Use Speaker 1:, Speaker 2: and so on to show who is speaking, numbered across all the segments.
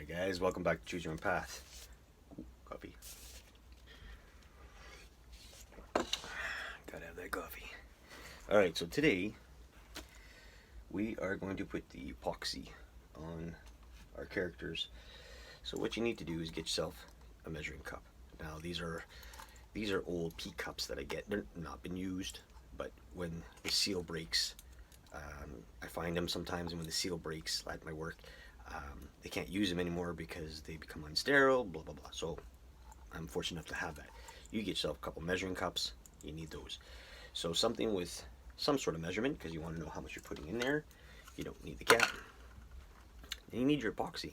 Speaker 1: Alright guys, welcome back to Choose Your Own Path. Ooh, coffee. Gotta have that coffee. Alright, so today we are going to put the epoxy on our characters. So what you need to do is get yourself a measuring cup. Now these are old pea cups that I get. They're not been used, but when the seal breaks, I find them sometimes, and when the seal breaks at my work, they can't use them anymore because they become unsterile, blah blah blah. So I'm fortunate enough to have that. You get yourself a couple measuring cups, you need those. So something with some sort of measurement, because you want to know how much you're putting in there. You don't need the cap. And you need your epoxy.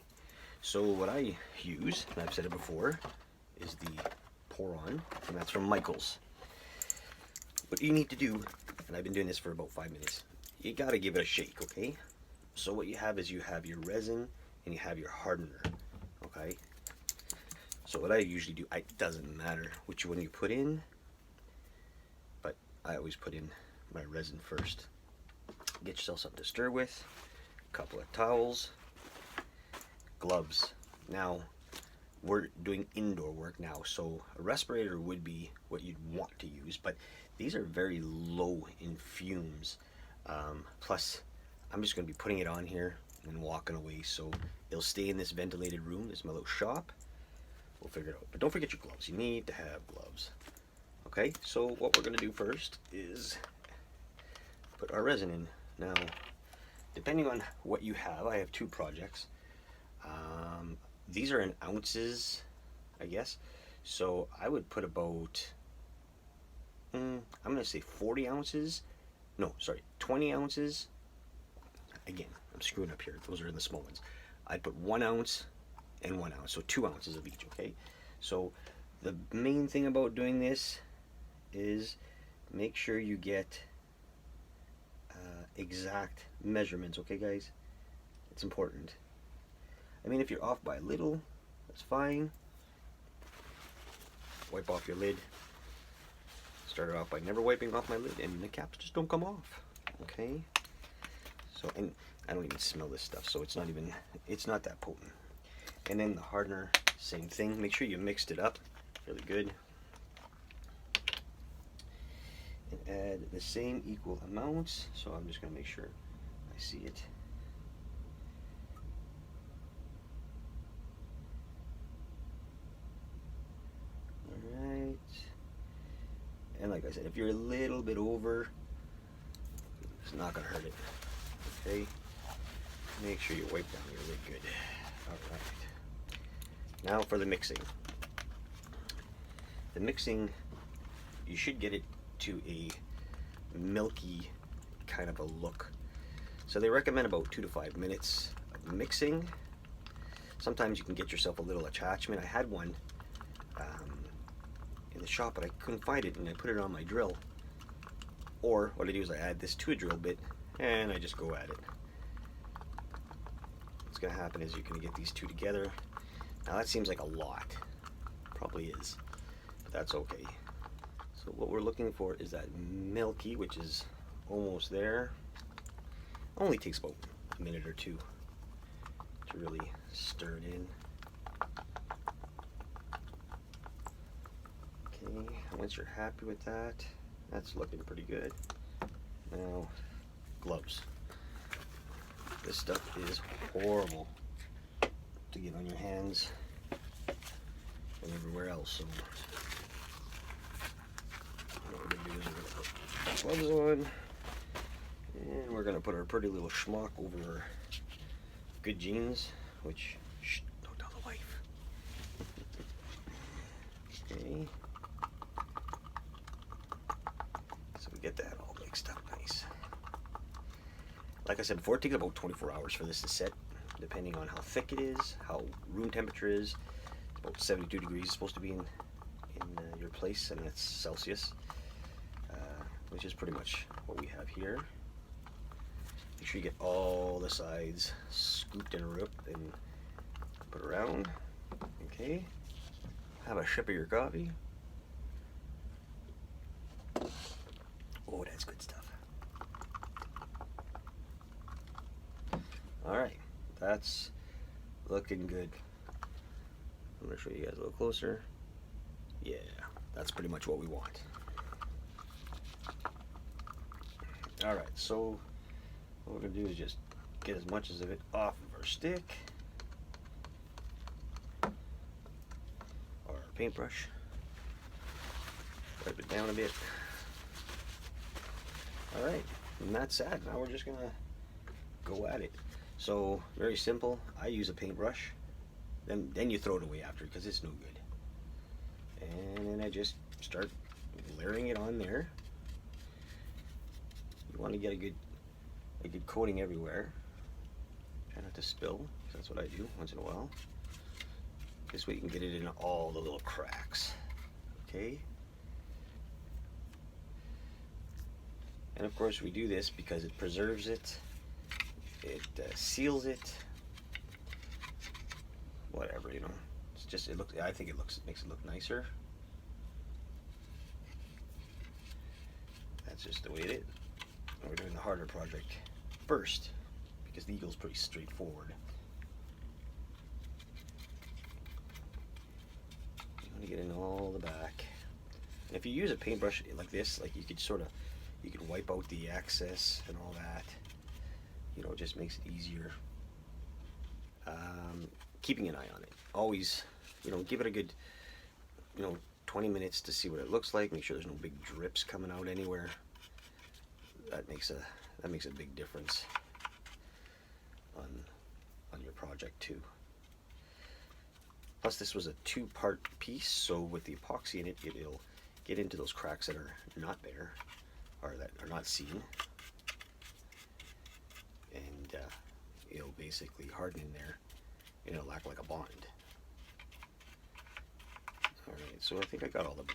Speaker 1: So what I use, and I've said it before, is the pour on, and that's from Michaels. What you need to do, and I've been doing this for about 5 minutes, you gotta give it a shake, okay? So what you have is you have your resin and you have your hardener, okay? So what I usually do, it doesn't matter which one you put in, but I always put in my resin first. Get yourself something to stir with, a couple of towels, gloves. Now, we're doing indoor work now, so a respirator would be what you'd want to use, but these are very low in fumes. Plus, I'm just going to be putting it on here and walking away, so it'll stay in this ventilated room. This is my little shop. We'll figure it out. But don't forget your gloves. You need to have gloves. Okay, so what we're going to do first is put our resin in. Now, depending on what you have, I have two projects. These are in ounces, I guess. So I would put about, I'm going to say 40 ounces. No, sorry, 20 ounces. Again, I'm screwing up here. Those are in the small ones. I'd put 1 ounce and 1 ounce, so 2 ounces of each, okay? So the main thing about doing this is make sure you get exact measurements, okay guys? It's important. I mean, if you're off by a little, that's fine. Wipe off your lid. Started off by never wiping off my lid, and the caps just don't come off, okay? So, and I don't even smell this stuff, so it's not that potent. And then the hardener, same thing. Make sure you mixed it up really good. And add the same equal amounts. So I'm just going to make sure I see it. Alright. And like I said, if you're a little bit over, it's not going to hurt it. Okay, make sure you wipe down your lid good. Alright, now for the mixing. The mixing, you should get it to a milky kind of a look. So they recommend about 2 to 5 minutes of mixing. Sometimes you can get yourself a little attachment. I had one in the shop, but I couldn't find it, and I put it on my drill. Or what I do is I add this to a drill bit, and I just go at it. What's going to happen is you're going to get these two together. Now that seems like a lot. Probably is. But that's okay. So what we're looking for is that milky, which is almost there. Only takes about a minute or two to really stir it in. Okay, once you're happy with that, that's looking pretty good. Now, gloves. This stuff is horrible to get on your hands and everywhere else. So what we're going to do is we're going to put gloves on, and we're going to put our pretty little schmuck over our good jeans, which, shh, don't tell the wife. Okay. So we get that all mixed up nice. Like I said before, it takes about 24 hours for this to set, depending on how thick it is, how room temperature is. It's about 72 degrees it's supposed to be in your place, and that's Celsius, which is pretty much what we have here. Make sure you get all the sides scooped and ripped and put around. Okay. Have a sip of your coffee. Oh, that's good stuff. Alright, that's Looking good. I'm going to show you guys a little closer. Yeah, that's pretty much what we want. Alright, so what we're going to do is just get as much of it off of our stick. Or our paintbrush. Wipe it down a bit. Alright, and that's that. Now we're just going to go at it. So, very simple. I use a paintbrush. Then you throw it away after because it's no good. And then I just start layering it on there. You want to get a good coating everywhere. Try not to spill. That's what I do once in a while. This way you can get it in all the little cracks. Okay. And of course we do this because it preserves it. It seals it. Whatever, you know. It's just I think it makes it look nicer. That's just the way it is. And we're doing the harder project first because the eagle's pretty straightforward. You want to get in all the back. And if you use a paintbrush like this, like you could wipe out the excess and all that. You know, it just makes it easier. Keeping an eye on it. Always, you know, give it a good, 20 minutes to see what it looks like. Make sure there's no big drips coming out anywhere. That makes a big difference on your project too. Plus, this was a two-part piece, so with the epoxy in it, it'll get into those cracks that are not there or that are not seen, and it'll basically harden in there. And it'll act like a bond. Alright, so I think I got all the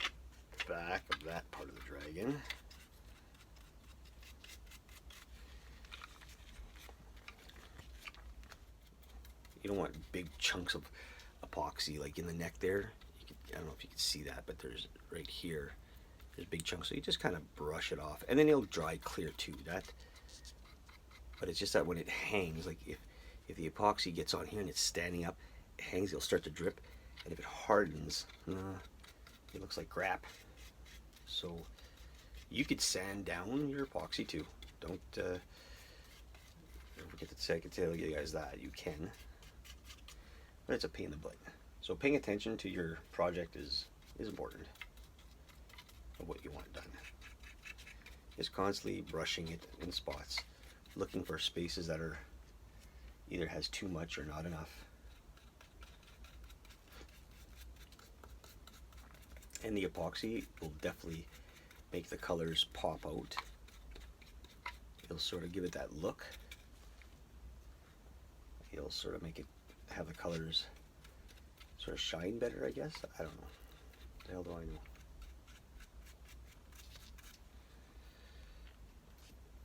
Speaker 1: back of that part of the dragon. You don't want big chunks of epoxy like in the neck there. I don't know if you can see that, but there's right here, there's big chunks. So you just kind of brush it off, and then it'll dry clear too. But it's just that when it hangs, like if the epoxy gets on here and it's standing up, it hangs, it'll start to drip, and if it hardens, it looks like crap. So you could sand down your epoxy too. Don't forget to say, I can tell you guys that you can, but it's a pain in the butt. So paying attention to your project is important of what you want done. Just constantly brushing it in spots, looking for spaces that are either has too much or not enough. And the epoxy will definitely make the colors pop out. It'll sort of give it that look. It'll sort of make it have the colors sort of shine better, I guess. I don't know. What the hell do I know?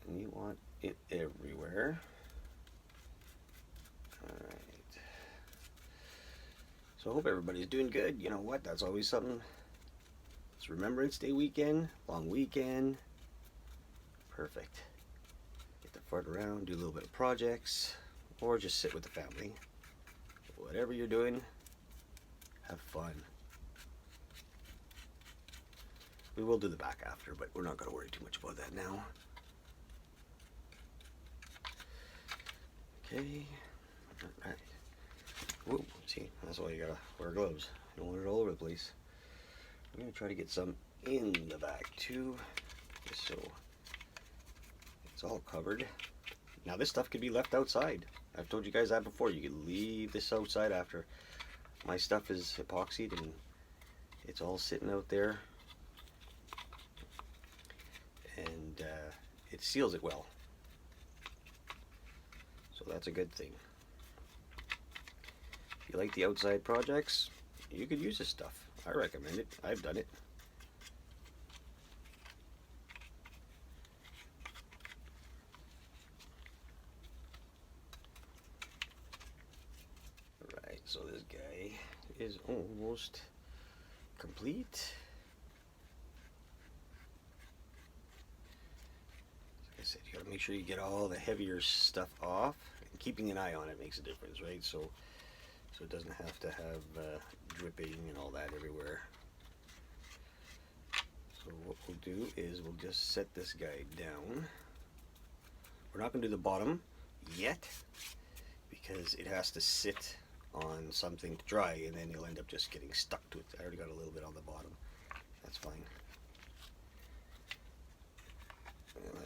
Speaker 1: And you want it everywhere. Alright. So I hope everybody's doing good. You know what? That's always something. It's Remembrance Day weekend, long weekend. Perfect. Get to fart around, do a little bit of projects, or just sit with the family. Whatever you're doing, have fun. We will do the back after, but we're not going to worry too much about that now. Okay. Alright. Whoa, see, that's why you gotta wear gloves. You don't want it all over the place. I'm gonna try to get some in the back too, just so it's all covered. Now this stuff could be left outside. I've told you guys that before. You can leave this outside after my stuff is epoxied and it's all sitting out there, and it seals it well. So that's a good thing. If you like the outside projects, you could use this stuff. I recommend it. I've done it. Alright, so this guy is almost complete. Like I said, you gotta make sure you get all the heavier stuff off. And keeping an eye on it makes a difference, right? So so it doesn't have to have dripping and all that everywhere. So what we'll do is we'll just set this guy down. We're not going to do the bottom yet because it has to sit on something to dry, and then you'll end up just getting stuck to it. I already got a little bit on the bottom. That's fine. Okay,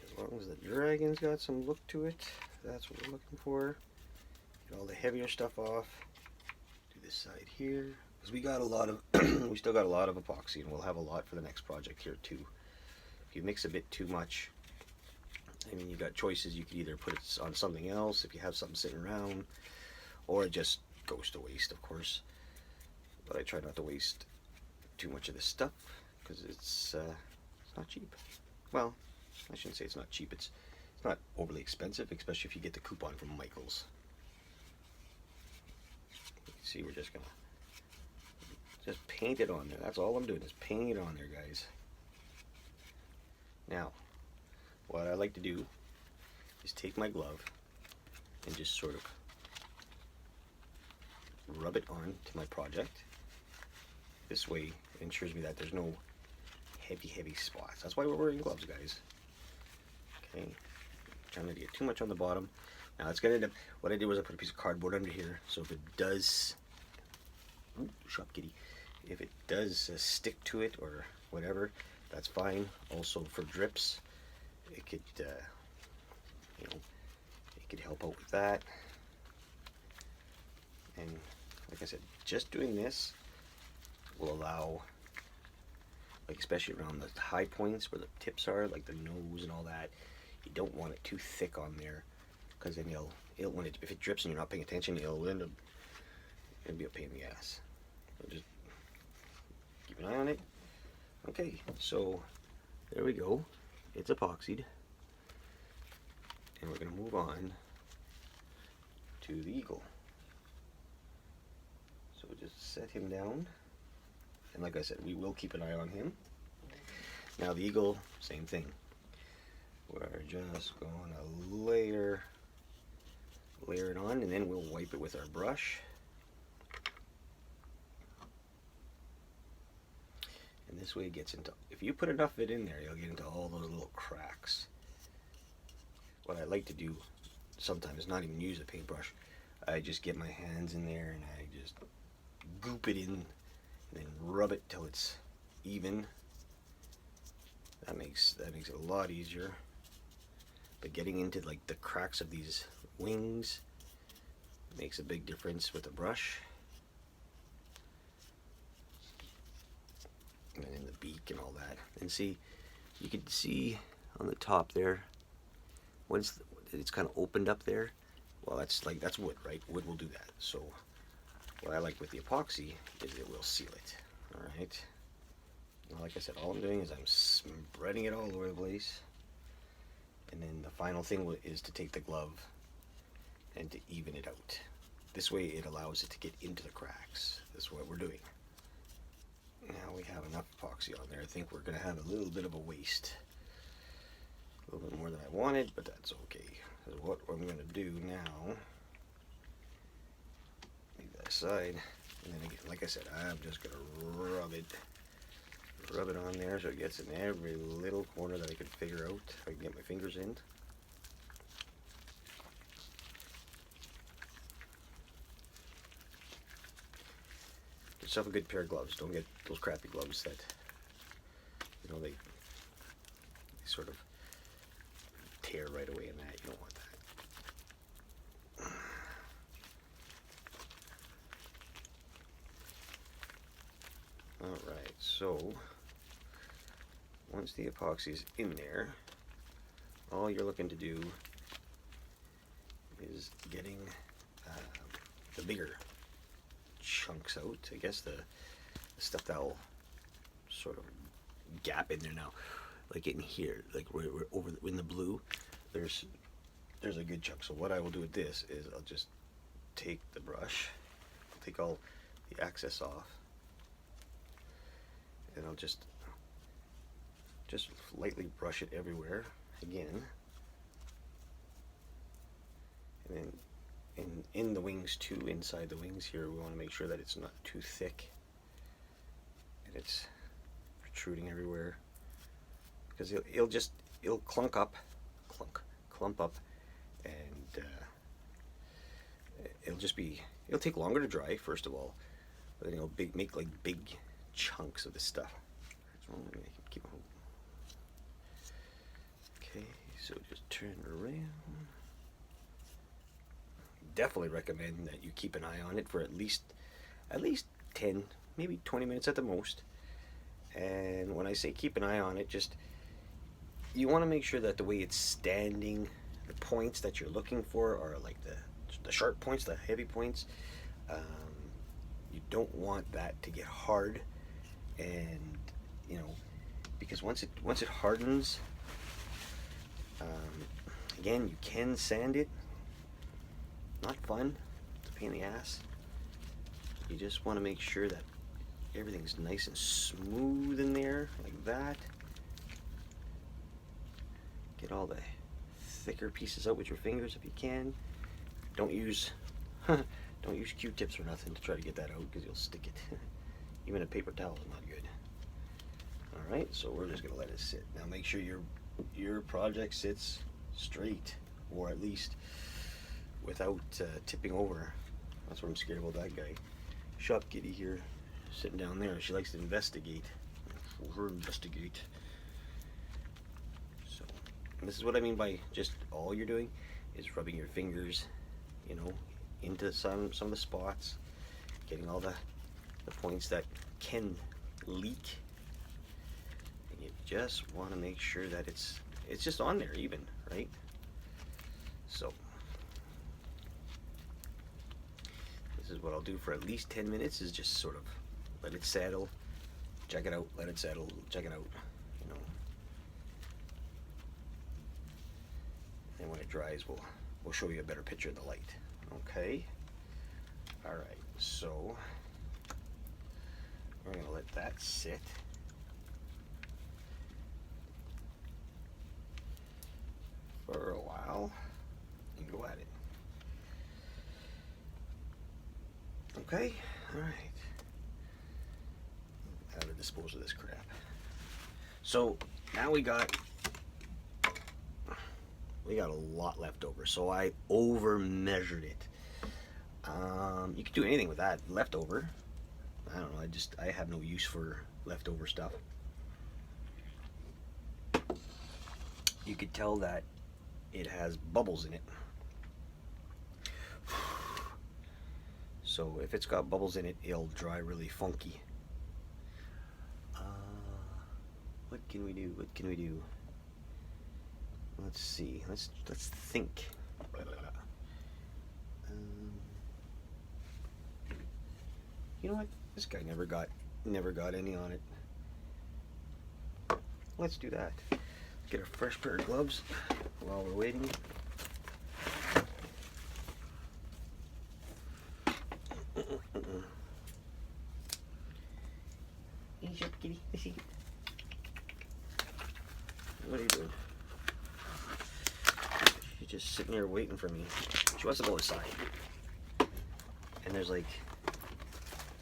Speaker 1: as long as the dragon's got some look to it, that's what we're looking for. Get all the heavier stuff off. Do this side here, because we got a lot of we still got a lot of epoxy, and we'll have a lot for the next project here too. If you mix a bit too much, I mean, you got choices. You could either put it on something else if you have something sitting around, or it just goes to waste, of course. But I try not to waste too much of this stuff because it's not cheap. Well, I shouldn't say it's not cheap. It's not overly expensive, especially if you get the coupon from Michael's. You can see we're just gonna paint it on there. That's all I'm doing is painting it on there, guys. Now, what I like to do is take my glove and just sort of rub it on to my project. This way it ensures me that there's no heavy spots. That's why we're wearing gloves, guys. Okay, trying not to get too much on the bottom. Now it's gonna end up, what I did was I put a piece of cardboard under here, so if it does, ooh, shop kitty, if it does stick to it or whatever, that's fine. Also for drips, it could, you know, it could help out with that. And like I said, just doing this will allow, like especially around the high points where the tips are, like the nose and all that, you don't want it too thick on there, because then if it drips and you're not paying attention, it'll be a pain in the ass. So just keep an eye on it. Okay, so there we go. It's epoxied, and we're going to move on to the eagle. So we'll just set him down, and like I said, we will keep an eye on him. Now the eagle, same thing. We're just going to layer it on, and then we'll wipe it with our brush. And this way it gets into, if you put enough of it in there, you'll get into all those little cracks. What I like to do sometimes is not even use a paintbrush. I just get my hands in there and I just goop it in and then rub it till it's even. That makes it a lot easier. But getting into like the cracks of these wings makes a big difference with a brush. And in the beak and all that. And see, you can see on the top there, once it's kind of opened up there, well, that's wood, right? Wood will do that. So what I like with the epoxy is it will seal it. All right. Now, like I said, all I'm doing is I'm spreading it all over the place. And then the final thing is to take the glove and to even it out. This way it allows it to get into the cracks. That's what we're doing. Now we have enough epoxy on there. I think we're going to have a little bit of a waste. A little bit more than I wanted, but that's okay. So what I'm going to do now, leave that aside, and then again, like I said, I'm just going to rub it on there so it gets in every little corner that I can figure out. I can get my fingers in. Get yourself a good pair of gloves. Don't get those crappy gloves that, you know, they sort of tear right away in that. You don't want that. Alright, so once the epoxy is in there, all you're looking to do is getting the bigger chunks out. I guess the stuff that'll sort of gap in there now, like in here, like we're over in the blue, there's a good chunk. So what I will do with this is I'll just take the brush, take all the excess off, and I'll just lightly brush it everywhere again, and then in the wings too, inside the wings here, we want to make sure that it's not too thick and it's protruding everywhere, because it'll clump up, and it'll take longer to dry, first of all, but then it'll make like big chunks of this stuff. So I'm gonna keep on. Okay, so just turn it around. Definitely recommend that you keep an eye on it for at least 10, maybe 20 minutes at the most. And when I say keep an eye on it, just you want to make sure that the way it's standing, the points that you're looking for are like the sharp points, the heavy points. You don't want that to get hard, and because once it hardens, again, you can sand it. Not fun. It's a pain in the ass. You just want to make sure that everything's nice and smooth in there, like that. Get all the thicker pieces out with your fingers if you can. Don't use don't use Q-tips or nothing to try to get that out, because you'll stick it. Even a paper towel is not good. All right, so we're just gonna let it sit. Now make sure your project sits straight, or at least without tipping over. That's what I'm scared about, that guy. Shop Kitty here, sitting down there. She likes to investigate. Investigate. So, and this is what I mean by just all you're doing is rubbing your fingers, into some of the spots, getting all the points that can leak. And you just want to make sure that it's just on there even, right? So this is what I'll do for at least 10 minutes, is just sort of let it settle, check it out, let it settle, check it out, And when it dries, we'll show you a better picture of the light. Okay? Alright, so we're going to let that sit. For a while and go at it. Okay? Alright. How to dispose of this crap. So now we got a lot left over, so I over measured it. You could do anything with that leftover. I don't know, I have no use for leftover stuff. You could tell that it has bubbles in it. So if it's got bubbles in it, it'll dry really funky. What can we do? What can we do? Let's see. Let's think. You know what? This guy never got any on it. Let's do that. Get a fresh pair of gloves while we're waiting. Ease up, kitty. What are you doing? She's just sitting here waiting for me. She wants to go outside. And there's like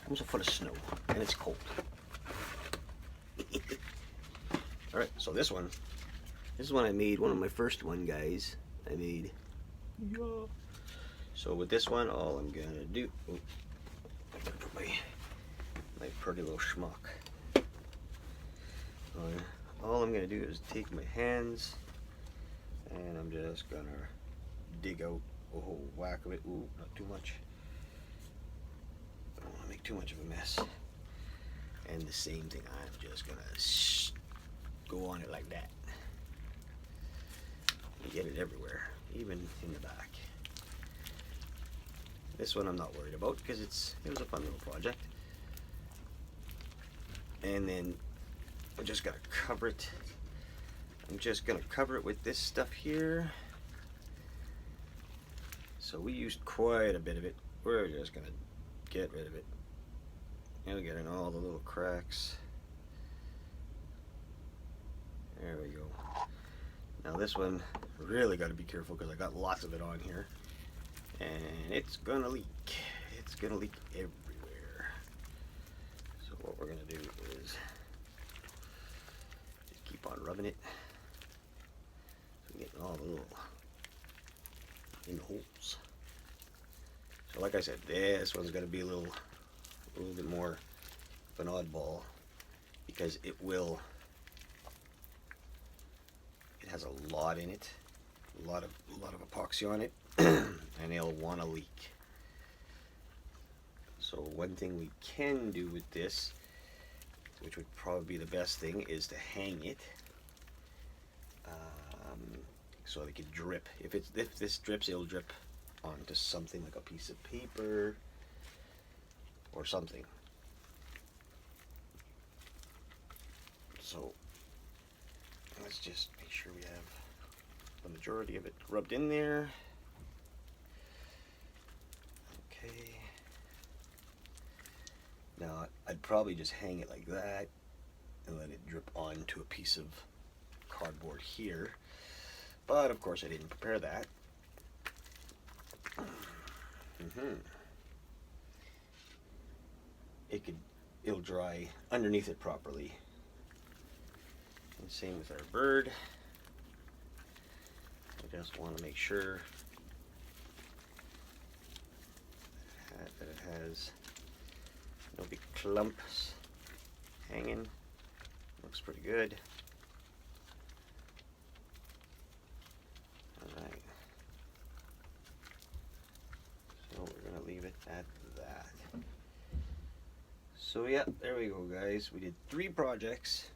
Speaker 1: almost a foot of snow, and it's cold. Alright, so this is one I made, one of my first one, guys. I made. Yeah. So with this one, all I'm gonna do, I'm gonna put my pretty little schmuck on. All I'm gonna do is take my hands, and I'm just gonna dig out a whole whack of it. Ooh, not too much. I don't want to make too much of a mess. And the same thing, I'm just gonna go on it like that. You get it everywhere, even in the back. This one I'm not worried about because it was a fun little project. And then I'm just gonna cover it. I'm just gonna cover it with this stuff here. So we used quite a bit of it. We're just gonna get rid of it. You'll get in all the little cracks. There we go. Now this one, really got to be careful because I got lots of it on here. and it's gonna leak. It's gonna leak everywhere. So what we're gonna do is just keep on rubbing it. So we get all the little in the holes. So like I said, this one's gonna be a little bit more of an oddball because it has a lot in it, a lot of epoxy on it, and it'll want to leak. So one thing we can do with this, which would probably be the best thing, is to hang it so it can drip. If this drips, it'll drip onto something like a piece of paper or something. So let's just make sure we have the majority of it rubbed in there. Okay. Now I'd probably just hang it like that and let it drip onto a piece of cardboard here. But of course I didn't prepare that. It'll dry underneath it properly. And same with our bird. I just want to make sure that it has no big clumps hanging. Looks pretty good. Alright. So we're going to leave it at that. So yeah, there we go, guys. We did 3 projects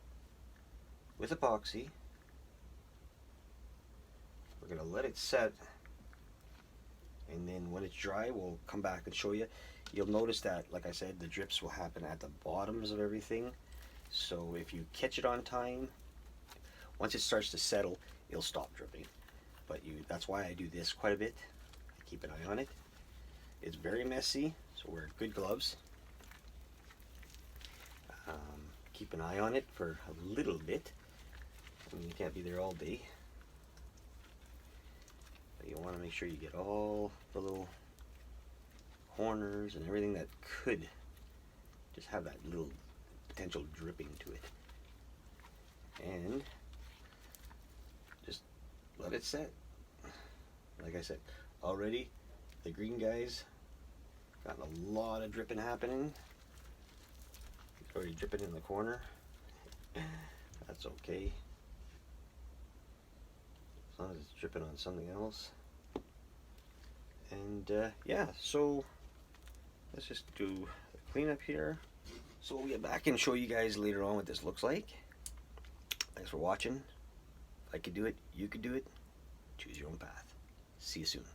Speaker 1: with epoxy. We're going to let it set, and then when it's dry we'll come back and show you. You'll notice that, like I said, the drips will happen at the bottoms of everything. So if you catch it on time, once it starts to settle, it'll stop dripping. But that's why I do this quite a bit. I keep an eye on it. It's very messy, so wear good gloves. Keep an eye on it for a little bit. I mean, you can't be there all day. But you want to make sure you get all the little corners and everything that could just have that little potential dripping to it. And just let it set. Like I said, already the green guys got a lot of dripping happening. It's already dripping in the corner. That's okay. As long as it's dripping on something else. And yeah, so let's just do the cleanup here. So we'll get back and show you guys later on what this looks like. Thanks for watching. If I could do it, you could do it. Choose your own path. See you soon.